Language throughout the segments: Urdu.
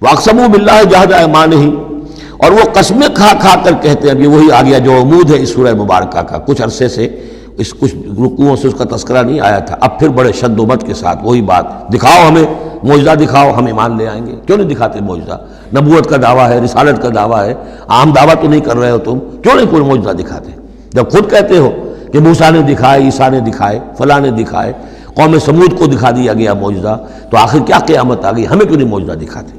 وَأَقْسَمُوا بِاللَّهِ جَهْدَ أَيْمَانِهِمْ، اور وہ قسمیں کھا کھا کر کہتے ہیں. اب یہ وہی آ گیا جو عمود ہے اس سورہ مبارکہ کا. کچھ عرصے سے اس کچھ رکوعوں سے اس کا تذکرہ نہیں آیا تھا، اب پھر بڑے شد و مت کے ساتھ وہی بات. دکھاؤ ہمیں معجزہ، دکھاؤ ہم ایمان لے آئیں گے. کیوں نہیں دکھاتے معجزہ؟ نبوت کا دعویٰ ہے، رسالت کا دعویٰ ہے، عام دعویٰ تو نہیں کر رہے ہو تم، کیوں نہیں کوئی معجزہ دکھاتے؟ جب خود کہتے ہو کہ موسیٰ نے دکھائے، عیسیٰ نے دکھائے، فلاں نے دکھائے، قوم سمود کو دکھا دیا گیا معجزہ، تو آخر کیا قیامت آ گئی؟ ہمیں کیوں نہیں معجزہ دکھاتے؟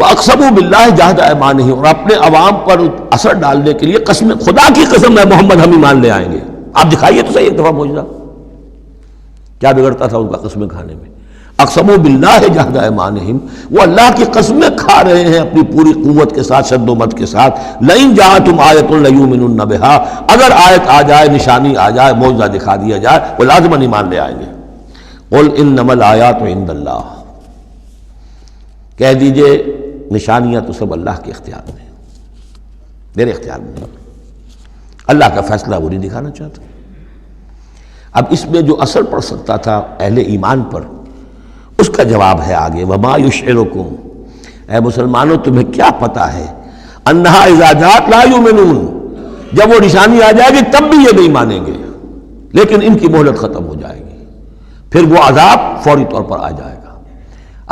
وَأَقْسَمُوا بِاللَّهِ جَهْدَ أَيْمَانِهِمْ، اور اپنے عوام پر اثر ڈالنے کے لیے قسم، خدا کی قسم ہے محمد ہم ایمان لے آئیں گے. آپ دکھائیے تو صحیح ایک دفعہ معجزہ. کیا بگڑتا تھا ان کا قسمیں کھانے میں؟ اقسموا باللہ جہد ایمانہم، وہ اللہ کی قسمیں کھا رہے ہیں اپنی پوری قوت کے ساتھ، شد و مت کے ساتھ. لئن جاءتہم آیۃ لیؤمنن بہا، اگر آیت آ جائے، نشانی آ جائے، معجزہ دکھا دیا جائے، وہ لازماً ایمان لے آئیں گے. قل انما الآیات عند اللہ، کہہ دیجئے نشانیاں تو سب اللہ کے اختیار میں ہیں، میرے اختیار میں نہیں. اللہ کا فیصلہ وہ نہیں دکھانا چاہتا. اب اس میں جو اثر پڑ سکتا تھا اہل ایمان پر، اس کا جواب ہے آگے. وما یشعرکم، اے مسلمانوں تمہیں کیا پتہ ہے، انہا اذا جاءت لا یؤمنون، جب وہ نشانی آ جائے گی تب بھی یہ نہیں مانیں گے، لیکن ان کی مہلت ختم ہو جائے گی، پھر وہ عذاب فوری طور پر آ جائے گا.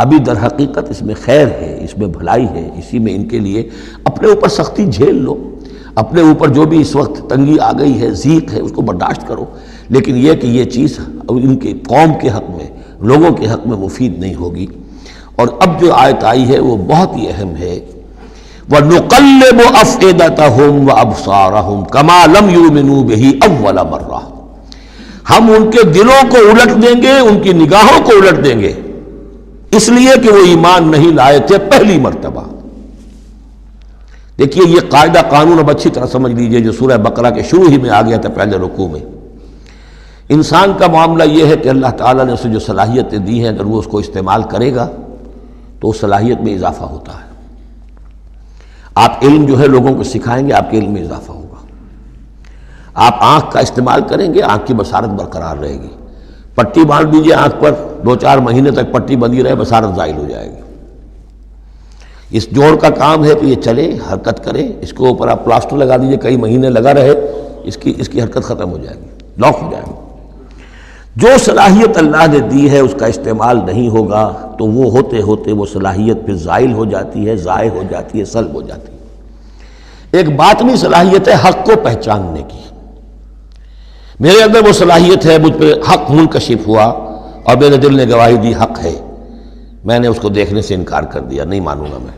ابھی در حقیقت اس میں خیر ہے، اس میں بھلائی ہے، اسی میں ان کے لیے اپنے اوپر سختی جھیل لو، اپنے اوپر جو بھی اس وقت تنگی آ گئی ہے، ضیق ہے، اس کو برداشت کرو. لیکن یہ کہ یہ چیز ان کے قوم کے حق میں، لوگوں کے حق میں مفید نہیں ہوگی. اور اب جو آیت آئی ہے وہ بہت ہی اہم ہے. وَنُقَلِّبُ أَفْئِدَتَهُمْ وَأَبْصَارَهُمْ كَمَا لَمْ يُؤْمِنُوا بِهِ أَوَّلَ مَرَّةٍ، ہم ان کے دلوں کو الٹ دیں گے، ان کی نگاہوں کو الٹ دیں گے، اس لیے کہ وہ ایمان نہیں لائے تھے پہلی مرتبہ. دیکھیے یہ قاعدہ قانون اب اچھی طرح سمجھ لیجئے جو سورہ بقرہ کے شروع ہی میں آ گیا تھا پہلے رکوع میں. انسان کا معاملہ یہ ہے کہ اللہ تعالیٰ نے اسے جو صلاحیتیں دی ہیں، اگر وہ اس کو استعمال کرے گا تو اس صلاحیت میں اضافہ ہوتا ہے. آپ علم جو ہے لوگوں کو سکھائیں گے، آپ کے علم میں اضافہ ہوگا. آپ آنکھ کا استعمال کریں گے، آنکھ کی بصارت برقرار رہے گی. پٹی باندھ دیجیے آنکھ پر، 2-4 مہینے تک پٹی بندھی رہے، بصارت زائل ہو جائے گی. اس جوڑ کا کام ہے کہ یہ چلے، حرکت کرے. اس کے اوپر آپ پلاسٹر لگا دیجیے، کئی مہینے لگا رہے، اس کی حرکت ختم ہو جائے گی، لاک ہو جائے گی. جو صلاحیت اللہ نے دی ہے اس کا استعمال نہیں ہوگا تو وہ ہوتے ہوتے وہ صلاحیت پھر زائل ہو جاتی ہے، ضائع ہو جاتی ہے، سلب ہو جاتی ہے. ایک باطنی صلاحیت ہے حق کو پہچاننے کی. میرے اندر وہ صلاحیت ہے، مجھ پہ حق منکشف ہوا اور میرے دل نے گواہی دی حق ہے، میں نے اس کو دیکھنے سے انکار کر دیا، نہیں مانوں گا میں،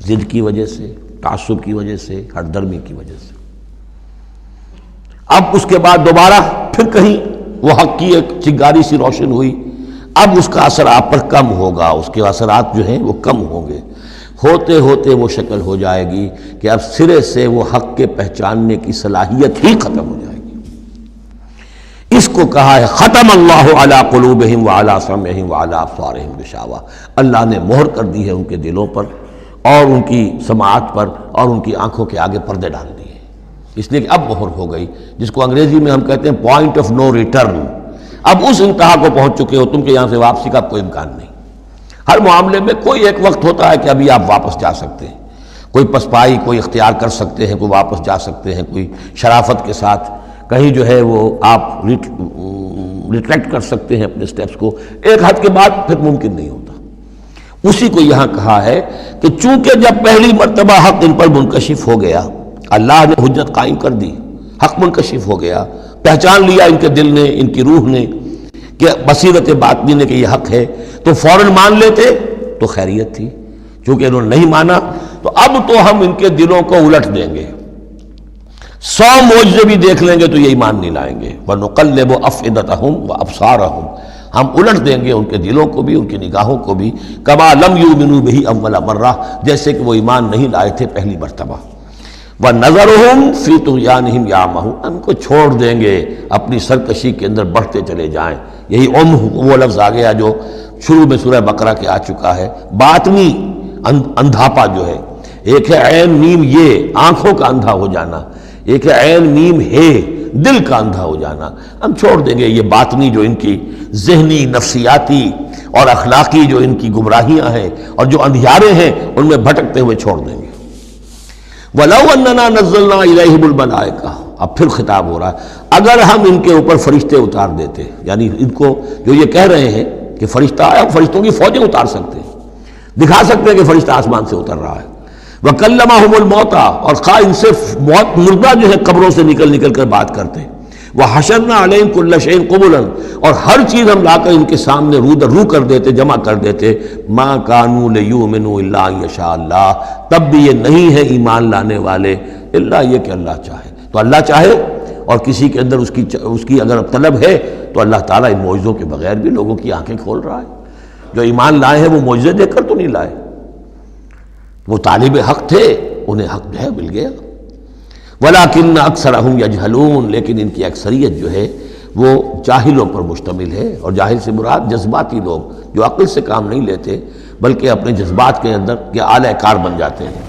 ضد کی وجہ سے، تعصب کی وجہ سے، ہردرمی کی وجہ سے. اب اس کے بعد دوبارہ پھر کہیں وہ حق کی ایک چنگاری سی روشن ہوئی، اب اس کا اثر آپ پر کم ہوگا، اس کے اثرات جو ہیں وہ کم ہوں گے. ہوتے ہوتے وہ شکل ہو جائے گی کہ اب سرے سے وہ حق کے پہچاننے کی صلاحیت ہی ختم ہو جائے گی. اس کو کہا ہے ختم اللہ علی قلوبہم وعلی سمعہم وعلی ابصارہم غشاوہ، اللہ نے مہر کر دی ہے ان کے دلوں پر اور ان کی سماعت پر اور ان کی آنکھوں کے آگے پردے ڈال دیے، اس لیے کہ اب مہر ہو گئی، جس کو انگریزی میں ہم کہتے ہیں پوائنٹ آف نو ریٹرن. اب اس انتہا کو پہنچ چکے ہو تم کہ یہاں سے واپسی کا کوئی امکان نہیں. ہر معاملے میں کوئی ایک وقت ہوتا ہے کہ ابھی آپ واپس جا سکتے ہیں، کوئی پسپائی کوئی اختیار کر سکتے ہیں، کوئی واپس جا سکتے ہیں، کوئی شرافت کے ساتھ کہیں جو ہے وہ آپ ریٹریکٹ کر سکتے ہیں اپنے سٹیپس کو. ایک حد کے بعد پھر ممکن نہیں ہوتا. اسی کو یہاں کہا ہے کہ چونکہ جب پہلی مرتبہ حق ان پر منکشف ہو گیا، اللہ نے حجت قائم کر دی، حق منکشف ہو گیا، پہچان لیا ان کے دل نے، ان کی روح نے کہ بصیرت باطنی نے کہ یہ حق ہے، تو فوراً مان لیتے تو خیریت تھی. چونکہ انہوں نے نہیں مانا تو اب تو ہم ان کے دلوں کو الٹ دیں گے، 100 معجزے بھی دیکھ لیں گے تو یہ ایمان نہیں لائیں گے. وَنُقَلِّبُ أَفْئِدَتَهُمْ وَأَبْصَارَهُمْ، ہم الٹ دیں گے ان کے دلوں کو بھی، ان کی نگاہوں کو بھی. كَمَا لَمْ يُؤْمِنُوا بِهِ أَوَّلَ مَرَّةٍ، جیسے کہ وہ ایمان نہیں لائے تھے پہلی مرتبہ. وَنَذَرُهُمْ فِي طُغْيَانِهِمْ يَعْمَهُونَ، ان کو چھوڑ دیں گے اپنی سرکشی کے اندر بڑھتے چلے جائیں. یہی وہ لفظ آ گیا جو شروع میں سورہ بقرہ کے آ چکا ہے. باطنی اندھاپا جو ہے، ایک ہے عین میم یہ آنکھوں کا اندھا ہو جانا، ایک ہے عین میم ہے دل کا اندھا ہو جانا. ہم چھوڑ دیں گے یہ باطنی جو ان کی ذہنی نفسیاتی اور اخلاقی جو ان کی گمراہیاں ہیں اور جو اندھیارے ہیں ان میں بھٹکتے ہوئے چھوڑ دیں گے۔ وَلَوْ أَنَّنَا نَزَّلْنَا إِلَيْهِمُ الْمَلَائِكَةَ، اب پھر خطاب ہو رہا ہے، اگر ہم ان کے اوپر فرشتے اتار دیتے، یعنی ان کو جو یہ کہہ رہے ہیں کہ فرشتہ آیا، فرشتوں کی فوجیں اتار سکتے ہیں، دکھا سکتے ہیں کہ فرشتہ آسمان سے اتر رہا ہے۔ وَكَلَّمَهُمُ الْمَوْتَى، اور خواہ ان سے موت مردہ جو ہے قبروں سے نکل نکل کر بات کرتے ہیں۔ وَحَشَرْنَا عَلَيْهِمْ كُلَّ شَيْءٍ قُبُلًا، اور ہر چیز ہم لا کر ان کے سامنے رو در رو کر دیتے، جمع کر دیتے۔ مَا كَانُوا لِيُؤْمِنُوا إِلَّا أَن يَشَاءَ اللَّهُ، تب بھی یہ نہیں ہے ایمان لانے والے الا یہ کہ اللہ چاہے۔ تو اللہ چاہے اور کسی کے اندر اس کی اگر طلب ہے تو اللہ تعالیٰ ان معجزوں کے بغیر بھی لوگوں کی آنکھیں کھول رہا ہے۔ جو ایمان لائے ہیں وہ معجزے دیکھ کر تو نہیں لائے، وہ طالب حق تھے، انہیں حق جو ہے مل گیا۔ وَلَٰكِنَّ أَكْثَرَهُمْ يَجْهَلُونَ، لیکن ان کی اکثریت جو ہے وہ جاہلوں پر مشتمل ہے، اور جاہل سے مراد جذباتی لوگ جو عقل سے کام نہیں لیتے بلکہ اپنے جذبات کے اندر کے آلہ کار بن جاتے ہیں۔